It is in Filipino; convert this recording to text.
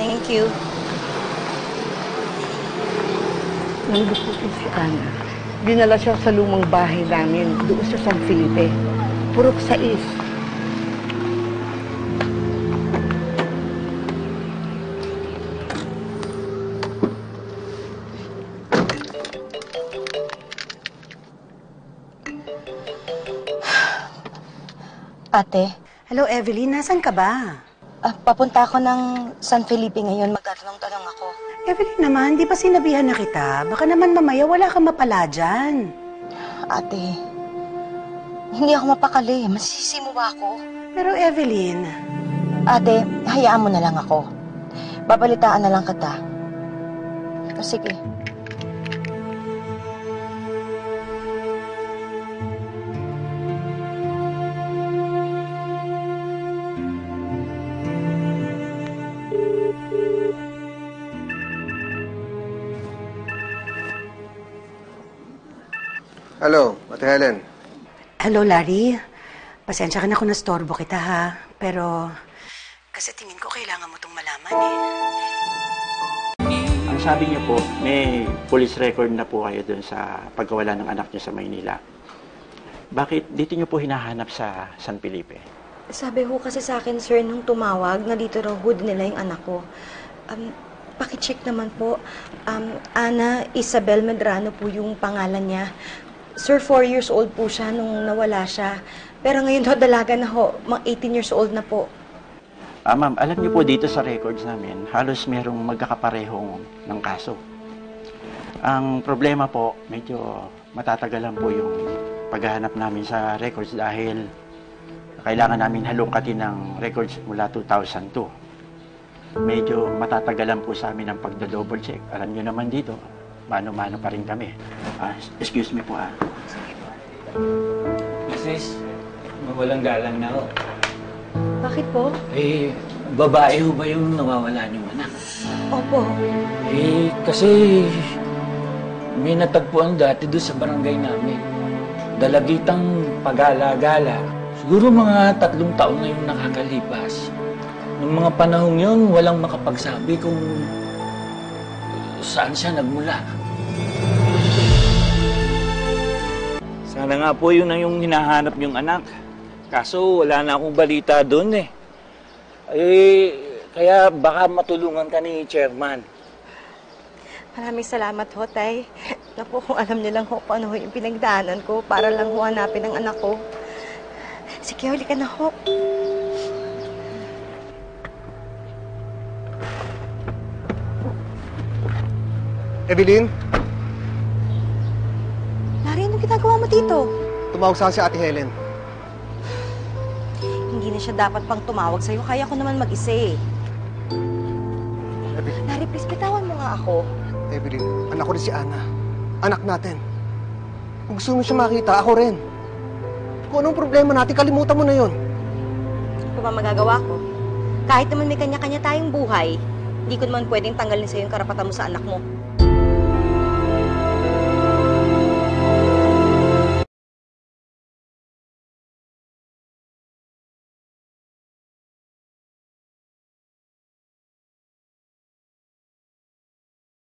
Thank you. Nandito po si Ana. Dinala siya sa lumang bahay namin, doon sa San Felipe. Purok 6. Ate, Hello, Evelyn. Nasaan ka ba? papunta ako ng San Felipe ngayon. Magtatanong-tanong ako. Evelyn naman, di ba sinabihan na kita? Baka naman mamaya wala kang mapala dyan. Ate, hindi ako mapakali. Masisisi mo ba ako? Pero Evelyn... Ate, hayaan mo na lang ako. Babalitaan na lang kita. O sige. Hello, Ate Helen. Hello, Larry. Pasensya ka na kung nastorbo kita, ha? Pero... kasi tingin ko kailangan mo itong malaman, eh. Ang sabi niyo po, may police record na po kayo dun sa pagkawala ng anak niyo sa Maynila. Bakit dito niyo po hinahanap sa San Felipe? Sabi ho kasi sa akin, sir, nung tumawag, na dito raw hood nila yung anak ko. Pakicheck naman po. Ana Isabel Medrano po yung pangalan niya. Sir, 4 years old po siya nung nawala siya. Pero ngayon ho, dalaga na ho. Mga 18 years old na po. Ma'am, alam niyo po dito sa records namin, halos merong magkakaparehong ng kaso. Ang problema po, medyo matatagalan po yung paghahanap namin sa records dahil kailangan namin halongkatin ng records mula 2002. Medyo matatagalan po sa amin ang pagda-double check. Alam niyo naman dito, mano-mano pa rin kami. Excuse me po Mrs., mawalang galang na ho. Bakit po? Babae ho ba yung nawawala niyong anak? Opo. Kasi may natagpuan dati doon sa barangay namin. Dalagitang pag-alagala. Siguro mga 3 taon na yung nakakalipas. Noong mga panahong yun, walang makapagsabi kung saan siya nagmula. Sana nga po yun ang yung hinahanap niyong anak. Kaso wala na akong balita doon eh. Kaya baka matulungan ka ni Chairman. Maraming salamat ho, Tay. Naku, kung alam niyo lang ho kung ano yung pinagdaanan ko para lang ho hanapin ang anak ko. Sige, huli ka na ho. Evelyn, Larry, anong ginagawa mo dito? tumawag sa si Ate Helen. Hindi na siya dapat pang tumawag sa'yo. Kaya ko naman mag-isa eh. Larry, please, bitawan mo nga ako. Evelyn, anak ko rin si Ana. Anak natin. Kung gusto mo siya makita, ako rin. Kung anong problema natin, kalimutan mo na yon. Ano ba magagawa ko? Kahit naman may kanya-kanya tayong buhay, hindi ko naman pwedeng tanggalin sa'yo yung karapatan mo sa anak mo.